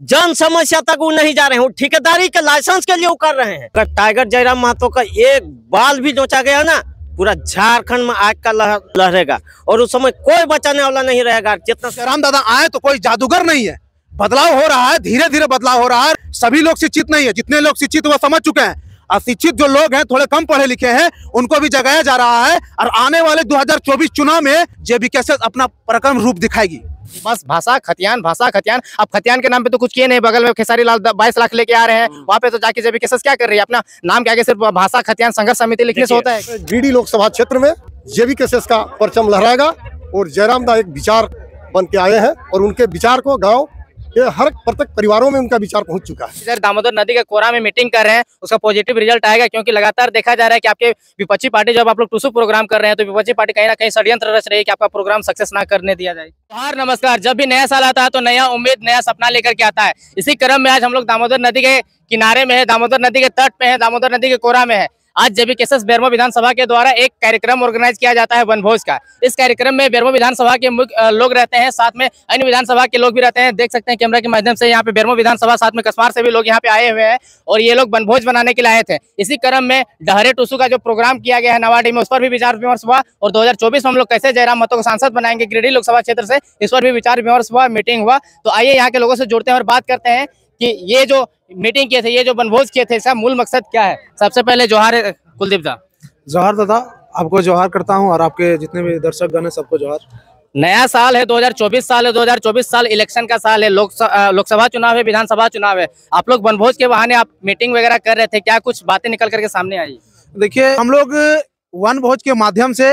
जन समस्या तक वो नहीं जा रहे हैं, वो ठेकेदारी के लाइसेंस के लिए वो कर रहे हैं। अगर टाइगर जयराम महतो का एक बाल भी नोचा गया ना, पूरा झारखंड में आग का लहरेगा और उस समय कोई बचाने वाला नहीं रहेगा। जितना जयराम दादा आए तो कोई जादूगर नहीं है, बदलाव हो रहा है, धीरे धीरे बदलाव हो रहा है। सभी लोग शिक्षित नहीं है, जितने लोग शिक्षित वो समझ चुके हैं। अशिक्षित जो लोग हैं, थोड़े कम पढ़े लिखे हैं, उनको भी जगाया जा रहा है और आने वाले 2024 चुनाव में जेबीकेएस अपना पराक्रम रूप दिखाएगी। बस भाषा खतियान, भाषा खतियान। अब खतियान के नाम पे तो कुछ किए नहीं, बगल में खेसारी लाल 22 लाख लेके आ रहे हैं, वहाँ पे तो जाके जेबीकेएस क्या कर रही है? अपना नाम क्या सिर्फ भाषा खतियान संघर्ष समिति लिखने से होता है? गिरिडीह लोकसभा क्षेत्र में जेबीकेएस का परचम लहराएगा और जयराम दा एक विचार बन के आए हैं और उनके विचार को गाँव ये हर प्रत्येक परिवारों में उनका विचार पहुंच चुका है। इधर दामोदर नदी के कोरा में मीटिंग कर रहे हैं, उसका पॉजिटिव रिजल्ट आएगा, क्योंकि लगातार देखा जा रहा है कि आपके विपक्षी पार्टी, जब आप लोग टूसू प्रोग्राम कर रहे हैं तो विपक्षी पार्टी कहीं ना कहीं षड्यंत्र रच रही है कि आपका प्रोग्राम सक्सेस ना करने दिया जाए। नमस्कार। जब भी नया साल आता है तो नया उम्मीद, नया सपना लेकर के आता है। इसी क्रम में आज हम लोग दामोदर नदी के किनारे में है, दामोदर नदी के तट पे है, दामोदर नदी के कोरा में है। आज जेबीकेएस बेरमो विधानसभा के द्वारा एक कार्यक्रम ऑर्गेनाइज किया जाता है वनभोज का। इस कार्यक्रम में बेरमो विधानसभा के मुख्य लोग रहते हैं, साथ में अन्य विधानसभा के लोग भी रहते हैं। देख सकते हैं कैमरा के माध्यम से यहाँ पे बेरमो विधानसभा, साथ में कसमार से भी लोग यहाँ पे आए हुए हैं और ये लोग वनभोज बनाने के लिए आए थे। इसी क्रम में डहरे टूसू का जो प्रोग्राम किया गया है नवाडी में, उस पर भी विचार विमर्श हुआ और 2024 में हम लोग कैसे जयराम महतो को सांसद बनाएंगे गिरिडीह लोकसभा क्षेत्र से, इस पर भी विचार विमर्श हुआ, मीटिंग हुआ। तो आइए यहाँ के लोगों से जुड़ते हैं और बात करते हैं कि ये जो मीटिंग किए थे, ये जो वनभोज किए थे, इसका मूल मकसद क्या है। सबसे पहले जोहार कुलदीप दा। जोहार दादा, आपको जोहार करता हूं और आपके जितने भी दर्शक गण हैं सबको जोहार। नया साल है, 2024 साल है, 2024 साल इलेक्शन का साल है, लोकसभा चुनाव है, विधानसभा चुनाव है। आप लोग वनभोज के बहाने आप मीटिंग वगैरह कर रहे थे, क्या कुछ बातें निकल करके सामने आई? देखिए, हम लोग वनभोज के माध्यम से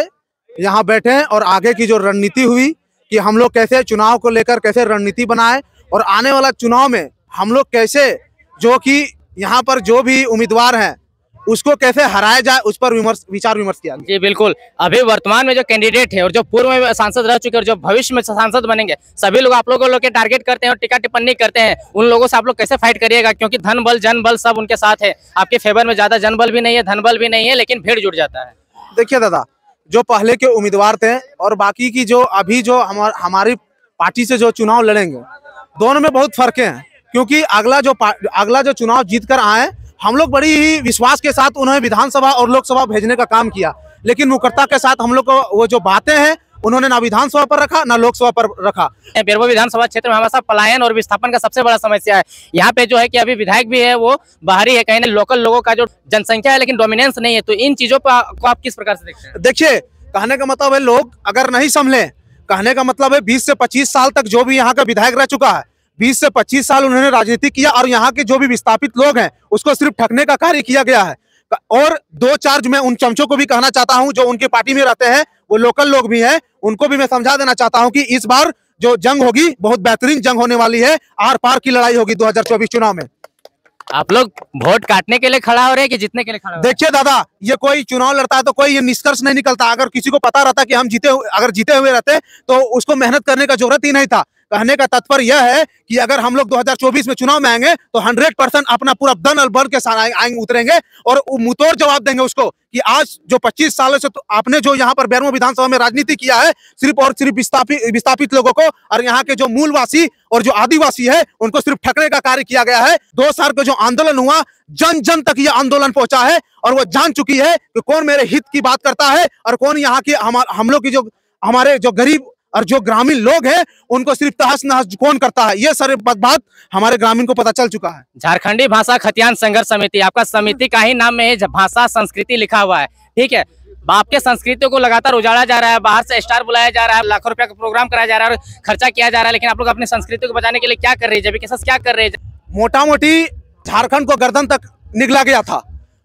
यहाँ बैठे हैं और आगे की जो रणनीति हुई कि हम लोग कैसे चुनाव को लेकर कैसे रणनीति बनाए और आने वाला चुनाव में हम लोग कैसे, जो कि यहाँ पर जो भी उम्मीदवार हैं उसको कैसे हराया जाए, उस पर विचार विमर्श किया। जी बिल्कुल। अभी वर्तमान में जो कैंडिडेट है और जो पूर्व में सांसद रह चुके और जो भविष्य में सांसद बनेंगे, सभी लोग आप लोगों के टारगेट करते हैं और टीका टिप्पणी करते हैं। उन लोगों से आप लोग कैसे फाइट करिएगा, क्योंकि धन बल जन बल सब उनके साथ है। आपके फेवर में ज्यादा जन बल भी नहीं है, धन बल भी नहीं है, लेकिन भीड़ जुट जाता है। देखिए दादा, जो पहले के उम्मीदवार थे और बाकी की जो अभी जो हमारी पार्टी से जो चुनाव लड़ेंगे, दोनों में बहुत फर्क है। क्योंकि अगला जो चुनाव जीत कर आए, हम लोग बड़ी ही विश्वास के साथ उन्होंने विधानसभा और लोकसभा भेजने का काम किया, लेकिन मुकर्ता के साथ हम लोग को वो जो बातें हैं उन्होंने ना विधानसभा पर रखा ना लोकसभा पर रखा। बेरमो विधानसभा क्षेत्र में हमेशा पलायन और विस्थापन का सबसे बड़ा समस्या है। यहाँ पे जो है कि अभी विधायक भी है वो बाहरी है, कहीं ना लोकल लोगों का जो जनसंख्या है लेकिन डोमिनेंस नहीं है। तो इन चीजों को आप किस प्रकार से देखते हैं? देखिए, कहने का मतलब है लोग अगर नहीं संभले, कहने का मतलब है 20 से 25 साल तक जो भी यहाँ का विधायक रह चुका है, 20 से 25 साल उन्होंने राजनीति किया और यहाँ के जो भी विस्थापित लोग हैं उसको सिर्फ ठगने का कार्य किया गया है। और 2-4 मैं उन चमचों को भी कहना चाहता हूं जो उनकी पार्टी में रहते हैं, वो लोकल लोग भी हैं, उनको भी मैं समझा देना चाहता हूं कि इस बार जो जंग होगी बहुत बेहतरीन जंग होने वाली है, आर पार की लड़ाई होगी 2024 चुनाव में। आप लोग वोट काटने के लिए खड़ा हो रहे हैं कि जीतने के लिए खड़ा हो रहे हैं? देखिए दादा, ये कोई चुनाव लड़ता है तो कोई ये निष्कर्ष नहीं निकलता। अगर किसी को पता रहता कि हम अगर जीते हुए रहते तो उसको मेहनत करने का जरूरत ही नहीं था। कहने का तात्पर्य यह है कि अगर हम लोग 2024 में चुनाव में आएंगे तो 100% अपना पूरा दन और बल के साथ आएंगे, उतरेंगे और मुंहतोड़ जवाब देंगे उसको कि आज जो 25 सालों से तो आपने जो यहाँ पर बेरमो विधानसभा में राजनीति किया है, सिर्फ और सिर्फ विस्थापित लोगों को और यहाँ के जो मूलवासी और जो आदिवासी है उनको सिर्फ ठगने का कार्य किया गया है। 2 साल का जो आंदोलन हुआ, जन जन तक ये आंदोलन पहुंचा है और वो जान चुकी है कि कौन मेरे हित की बात करता है और कौन यहाँ की हम लोग की जो हमारे जो गरीब और जो ग्रामीण लोग हैं उनको सिर्फ तहस नहस कौन करता है, ये सारी बात हमारे ग्रामीण को पता चल चुका है। झारखंडी भाषा खतियान संघर्ष समिति, आपका समिति का ही नाम में है भाषा संस्कृति लिखा हुआ है, ठीक है। आपके संस्कृति को लगातार उजाड़ा जा रहा है, बाहर से स्टार बुलाया जा रहा है, लाखों रुपया का प्रोग्राम कराया जा रहा है, खर्चा किया जा रहा है, लेकिन आप लोग अपनी संस्कृति को बचाने के लिए क्या कर रही है? जेबीकेएस क्या कर रहे हैं? मोटा मोटी झारखंड को गर्दन तक निगला गया था।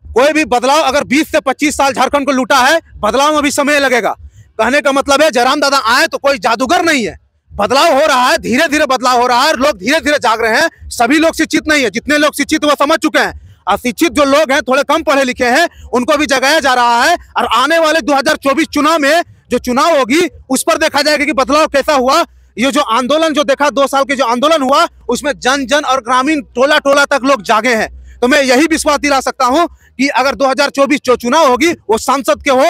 कोई भी बदलाव, अगर 20 से 25 साल झारखंड को लूटा है, बदलाव में भी समय लगेगा। कहने का मतलब है जयराम दादा आए तो कोई जादूगर नहीं है, बदलाव हो रहा है, धीरे धीरे बदलाव हो रहा है, लोग धीरे धीरे जाग रहे हैं। सभी लोग शिक्षित नहीं है, जितने लोग शिक्षित वो समझ चुके हैं। अशिक्षित जो लोग हैं, थोड़े कम पढ़े लिखे हैं, उनको भी जगाया जा रहा है और आने वाले 2024 चुनाव में जो चुनाव होगी उस पर देखा जाएगा कि बदलाव कैसा हुआ। ये जो आंदोलन जो देखा, 2 साल के जो आंदोलन हुआ, उसमें जन जन और ग्रामीण टोला टोला तक लोग जागे हैं। तो मैं यही विश्वास दिला सकता हूं कि अगर 2024 जो चुनाव होगी वो सांसद के हो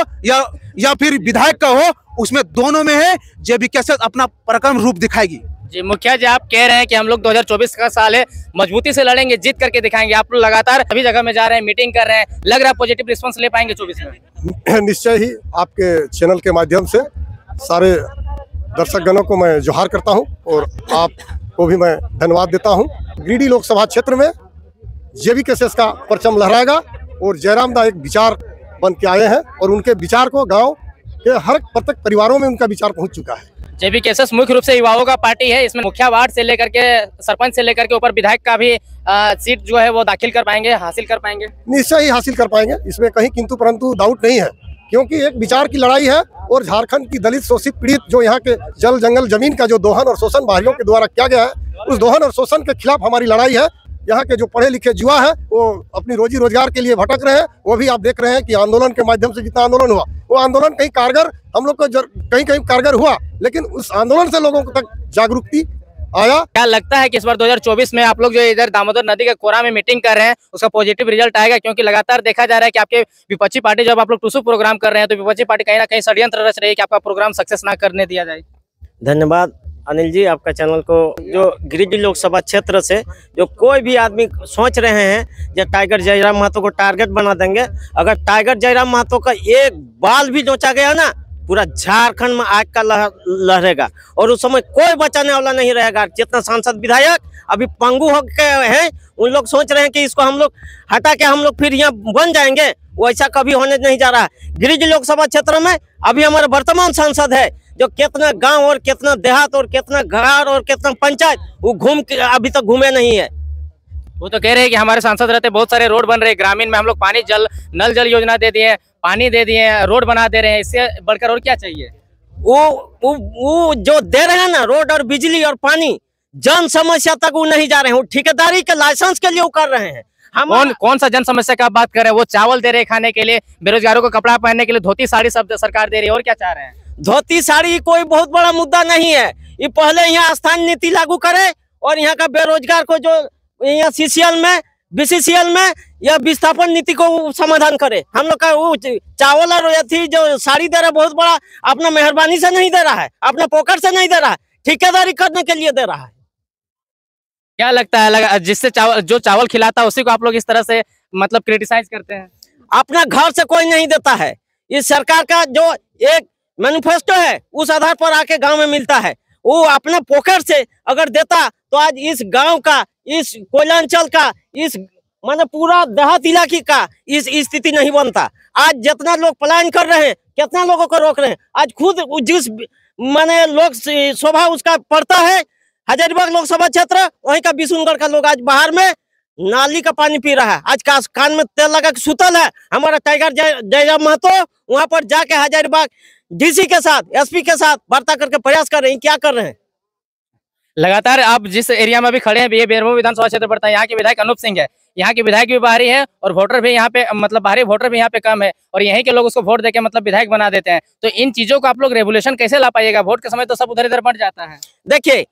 या फिर विधायक का हो, उसमें दोनों में है जेबीकेएस अपना पराक्रम रूप दिखाएगी। जी मुखिया जी, आप कह रहे हैं कि हम लोग 2024 का साल है, मजबूती से लड़ेंगे, जीत करके दिखाएंगे। आप लोग लगातार सभी जगह में जा रहे हैं, मीटिंग कर रहे हैं, लग रहा है पॉजिटिव रिस्पांस ले पाएंगे 24 में? निश्चय ही आपके चैनल के माध्यम से सारे दर्शकगणों को मैं जोहार करता हूं और आपको भी मैं धन्यवाद देता हूं। गिरिडीह लोकसभा क्षेत्र में जेबी केसेस का परचम लहराएगा और जयराम दा एक विचार बन के आए हैं और उनके विचार को गांव के हर प्रत्येक परिवारों में उनका विचार पहुंच चुका है। जेबी केसेस मुख्य रूप से युवाओं का पार्टी है। इसमें मुखिया वार्ड से लेकर के सरपंच से लेकर के ऊपर विधायक का भी सीट जो है वो दाखिल कर पाएंगे, हासिल कर पाएंगे। निश्चय ही हासिल कर पाएंगे, इसमें कहीं किंतु परंतु डाउट नहीं है, क्योंकि एक विचार की लड़ाई है और झारखंड की दलित शोषित पीड़ित जो यहाँ के जल जंगल जमीन का जो दोहन और शोषण बाहरियों के द्वारा किया गया है, उस दोहन और शोषण के खिलाफ हमारी लड़ाई है। यहाँ के जो पढ़े लिखे युवा है वो अपनी रोजी रोजगार के लिए भटक रहे हैं। वो भी आप देख रहे हैं कि आंदोलन के माध्यम से जितना आंदोलन हुआ, वो आंदोलन कहीं कारगर हम लोग को कहीं कहीं कारगर हुआ, लेकिन उस आंदोलन से लोगों तक जागरूकता आया। क्या लगता है कि इस बार 2024 में आप लोग जो इधर दामोदर नदी के कोरा में मीटिंग कर रहे हैं उसका पॉजिटिव रिजल्ट आएगा? क्योंकि लगातार देखा जा रहा है कि आपके विपक्षी पार्टी, जब आप लोग टूसू प्रोग्राम कर रहे हैं तो विपक्षी पार्टी कहीं ना कहीं षड्यंत्र रच रही है कि आपका प्रोग्राम सक्सेस ना करने दिया जाए। धन्यवाद अनिल जी, आपका चैनल को। जो गिरिडीह लोकसभा क्षेत्र से जो कोई भी आदमी सोच रहे हैं जो टाइगर जयराम महतो को टारगेट बना देंगे, अगर टाइगर जयराम महतो का एक बाल भी नोचा गया ना, पूरा झारखंड में आग का लहरेगा और उस समय कोई बचाने वाला नहीं रहेगा। जितना सांसद विधायक अभी पंगु हो गए हैं, उन लोग सोच रहे हैं कि इसको हम लोग हटा के हम लोग फिर यहाँ बन जाएंगे, वो ऐसा कभी होने नहीं जा रहा है। गिरिडीह लोकसभा क्षेत्र में अभी हमारे वर्तमान सांसद है जो कितना गांव और कितना देहात और कितना घर और कितना पंचायत वो घूम के अभी तक घूमे नहीं है। वो तो कह रहे हैं कि हमारे सांसद रहते बहुत सारे रोड बन रहे हैं, ग्रामीण में हम लोग पानी जल नल जल योजना दे दिए, पानी दे दिए, रोड बना दे रहे हैं, इससे बढ़कर और क्या चाहिए? वो जो दे रहे हैं ना रोड और बिजली और पानी, जन समस्या तक वो नहीं जा रहे हैं, वो ठेकेदारी के लाइसेंस के लिए वो कर रहे हैं। हम कौन सा जन समस्या का बात कर रहे हैं? वो चावल दे रहे हैं खाने के लिए, बेरोजगारों को कपड़ा पहनने के लिए धोती साड़ी सब सरकार दे रही है, और क्या चाह रहे हैं? धोती साड़ी कोई बहुत बड़ा मुद्दा नहीं है, ये पहले यहाँ स्थानीय नीति लागू करे और यहाँ का बेरोजगार को जो यहाँ सीसीएल में बीसीसीएल में या विस्थापन नीति को समाधान करे। हम लोग का वो चावल और थी जो साड़ी दे रहा है बहुत बड़ा, अपना मेहरबानी से नहीं दे रहा है, अपने पॉकेट से नहीं दे रहा है, ठेकेदारी करने के लिए दे रहा है। क्या लगता है जिससे जो चावल खिलाता है उसी को आप लोग इस तरह से मतलब क्रिटिसाइज करते हैं? अपना घर से कोई नहीं देता है, इस सरकार का जो एक मैनिफेस्टो है उस आधार पर आके गांव में मिलता है। वो अपने पॉकेट से अगर देता तो आज इस गांव का, इस कोयलांचल का, इस मतलब पूरा देहात इलाके का इस स्थिति नहीं बनता। आज जितना लोग पलायन कर रहे हैं, कितना लोगों को रोक रहे हैं, आज खुद जिस माने लोग शोभा उसका पड़ता है हजारीबाग लोकसभा क्षेत्र, वहीं का बिशुनगढ़ का लोग आज बाहर में नाली का पानी पी रहा है। आज कान में तेल लगा के सुतल है हमारा टाइगर जयराम महतो, वहां पर जाके हजारीबाग डीसी के साथ, एसपी के साथ वार्ता करके प्रयास कर रहे हैं। क्या कर रहे हैं? लगातार आप जिस एरिया में अभी खड़े हैं, ये बेरमो विधानसभा क्षेत्र पड़ता है, यहाँ के विधायक अनूप सिंह है, यहाँ के विधायक भी बाहरी है और वोटर भी यहाँ पे मतलब बाहरी वोटर भी यहाँ पे कम है और यहीं के लोग उसको वोट देके मतलब विधायक बना देते हैं। तो इन चीजों को आप लोग रेवोल्यूशन कैसे ला पाइएगा? वोट के समय तो सब उधर इधर बढ़ जाता है। देखिए,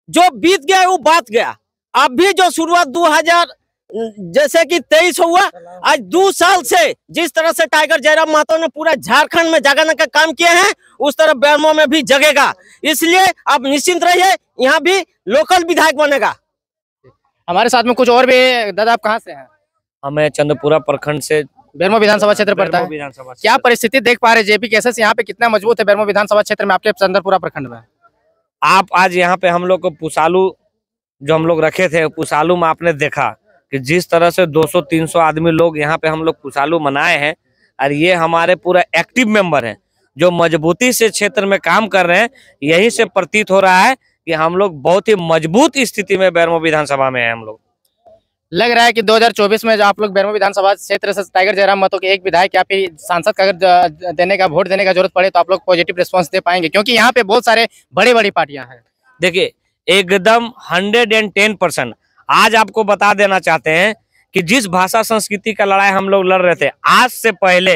जो बीत गया वो बात गया। अब भी जो शुरुआत 2000 जैसे कि 23 हुआ, आज 2 साल से जिस तरह से टाइगर जयराम महतो ने पूरा झारखंड में जगाने का काम किए हैं, उस तरह बेरमो में भी जगेगा। इसलिए आप निश्चिंत रहिए, यहाँ भी लोकल विधायक बनेगा। हमारे साथ में कुछ और भी। दादा, आप कहाँ से हैं? हमें चंद्रपुरा प्रखंड से बेरमो विधानसभा क्षेत्र पड़ता है। क्या परिस्थिति देख पा रहे जेपी केसेस यहाँ पे कितना मजबूत है बेरमो विधानसभा क्षेत्र में आपके चंद्रपुरा प्रखंड में? आप आज यहाँ पे हम लोग को पुसालू जो हम लोग रखे थे, पुसालू में आपने देखा कि जिस तरह से 200-300 आदमी लोग यहाँ पे हम लोग पुसालू मनाए हैं और ये हमारे पूरा एक्टिव मेंबर हैं जो मजबूती से क्षेत्र में काम कर रहे हैं। यही से प्रतीत हो रहा है कि हम लोग बहुत ही मजबूत स्थिति में बेरमो विधानसभा में हैं। हम लोग लग रहा है कि 2024 में आप लोग बेरमो विधानसभा क्षेत्र से टाइगर जयराम महतो के एक विधायक या फिर सांसद का अगर देने का वोट देने का जरूरत पड़े तो आप लोग पॉजिटिव रिस्पांस दे पाएंगे, क्योंकि यहाँ पे बहुत सारे बड़ी बड़ी पार्टियां हैं। देखिए, एकदम 110% आज आपको बता देना चाहते हैं कि जिस भाषा संस्कृति का लड़ाई हम लोग लड़ रहे थे, आज से पहले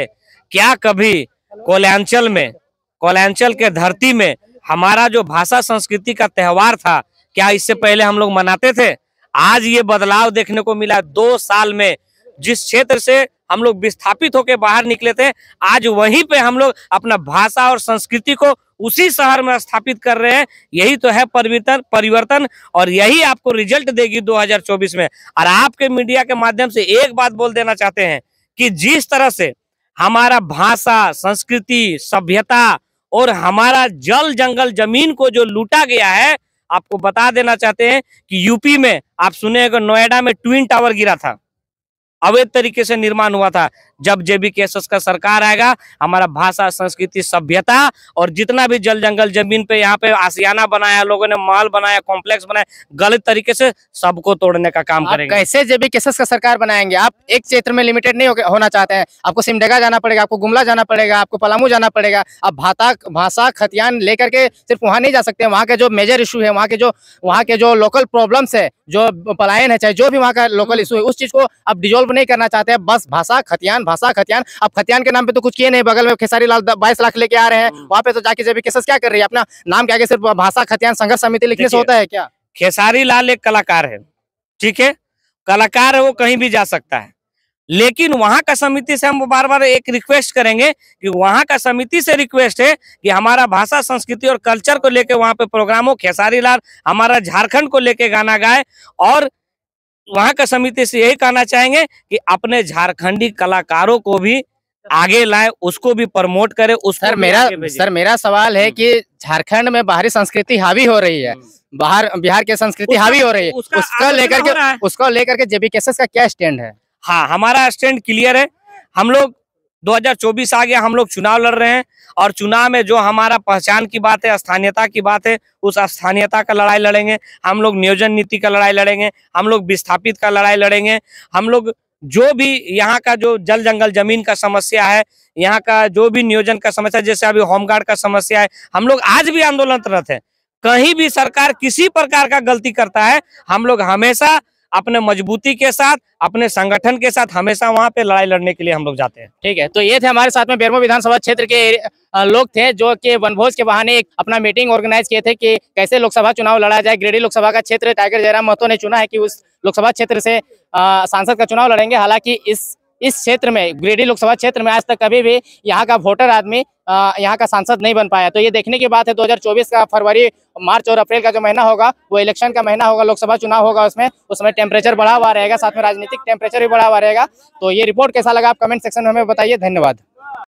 क्या कभी कोयलांचल के धरती में हमारा जो भाषा संस्कृति का त्योहार था, क्या इससे पहले हम लोग मनाते थे? आज ये बदलाव देखने को मिला। 2 साल में जिस क्षेत्र से हम लोग विस्थापित होकर बाहर निकले थे, आज वहीं पे हम लोग अपना भाषा और संस्कृति को उसी शहर में स्थापित कर रहे हैं। यही तो है परिवर्तन और यही आपको रिजल्ट देगी 2024 में। और आपके मीडिया के माध्यम से एक बात बोल देना चाहते हैं कि जिस तरह से हमारा भाषा, संस्कृति, सभ्यता और हमारा जल जंगल जमीन को जो लूटा गया है, आपको बता देना चाहते हैं कि यूपी में आप सुने होंगे नोएडा में ट्विन टावर गिरा था, अवैध तरीके से निर्माण हुआ था। जब जेबीकेएसएस का सरकार आएगा, हमारा भाषा, संस्कृति, सभ्यता और जितना भी जल जंगल जमीन पे यहाँ पे आशियाना बनाया, लोगों ने महल बनाया, कॉम्प्लेक्स बनाया, गलत तरीके से सबको तोड़ने का काम करेंगे। कैसे जेबीकेएसएस का सरकार बनाएंगे? आप एक क्षेत्र में लिमिटेड नहीं होना चाहते हैं। आपको सिमडेगा जाना पड़ेगा, आपको गुमला जाना पड़ेगा, आपको पलामू जाना पड़ेगा। आप भाषा खतियान लेकर के सिर्फ वहाँ नहीं जा सकते। वहाँ के जो मेजर इशू है, वहाँ के जो लोकल प्रॉब्लम्स है, जो पलायन है, चाहे जो भी वहाँ का लोकल इशू है, उस चीज को आप डिजोल्व नहीं करना चाहते हैं। बस भाषा खतियान। अब खतियान के नाम पे तो कुछ किए नहीं। बगल में खेसारी लाल 22 लाख लेके आ रहे हैं, वहाँ पे तो जाके जेबीकेएसएस क्या कर रही है? अपना नाम के आगे सिर्फ भाषा खतियान संघर्ष समिति लिखने से होता है क्या? खेसारी लाल एक कलाकार है, ठीक है, कलाकार है, वो कहीं भी जा सकता है। लेकिन वहां का समिति से हम बार बार एक रिक्वेस्ट करेंगे कि वहां का समिति से रिक्वेस्ट है कि हमारा भाषा, संस्कृति और कल्चर को लेके वहां पे प्रोग्राम हो। खेसारी लाल हमारा झारखंड को लेके गाना गाए और वहां का समिति से यही कहना चाहेंगे कि अपने झारखंडी कलाकारों को भी आगे लाए, उसको भी प्रमोट करे। सर मेरा सवाल है कि झारखंड में बाहरी संस्कृति हावी हो रही है, बिहार की संस्कृति हावी हो रही है, उसको लेकर के जेबीकेएसएस का क्या स्टैंड है? हाँ, हमारा स्टैंड क्लियर है। हम लोग 2024 आ गया, हम लोग चुनाव लड़ रहे हैं और चुनाव में जो हमारा पहचान की बात है, स्थानीयता की बात है, उस स्थानीयता का लड़ाई लड़ेंगे। हम लोग नियोजन नीति का लड़ाई लड़ेंगे, हम लोग विस्थापित का लड़ाई लड़ेंगे। हम लोग जो भी यहाँ का जो जल जंगल जमीन का समस्या है, यहाँ का जो भी नियोजन का समस्या, जैसे अभी होमगार्ड का समस्या है, हम लोग आज भी आंदोलनरत है। कहीं भी सरकार किसी प्रकार का गलती करता है, हम लोग हमेशा अपने मजबूती के साथ, अपने संगठन के साथ हमेशा वहां पे लड़ाई लड़ने के लिए हम लोग जाते हैं। ठीक है, तो ये थे हमारे साथ में बेरमो विधानसभा क्षेत्र के लोग थे, जो कि वनभोज के बहाने एक अपना मीटिंग ऑर्गेनाइज किए थे कि कैसे लोकसभा चुनाव लड़ा जाए। गिरिडीह लोकसभा का क्षेत्र टाइगर जयराम महतो ने चुना है कि उस लोकसभा क्षेत्र से सांसद का चुनाव लड़ेंगे। हालांकि इस क्षेत्र में, गिरिडीह लोकसभा क्षेत्र में आज तक कभी भी यहाँ का वोटर आदमी यहाँ का सांसद नहीं बन पाया। तो ये देखने की बात है 2024 का फरवरी, मार्च और अप्रैल का जो महीना होगा, वो इलेक्शन का महीना होगा, लोकसभा चुनाव होगा। उसमें टेम्परेचर बढ़ा हुआ रहेगा, साथ में राजनीतिक टेम्परेचर भी बढ़ा हुआ रहेगा। तो ये रिपोर्ट कैसा लगा आप कमेंट सेक्शन में हमें बताइए। धन्यवाद।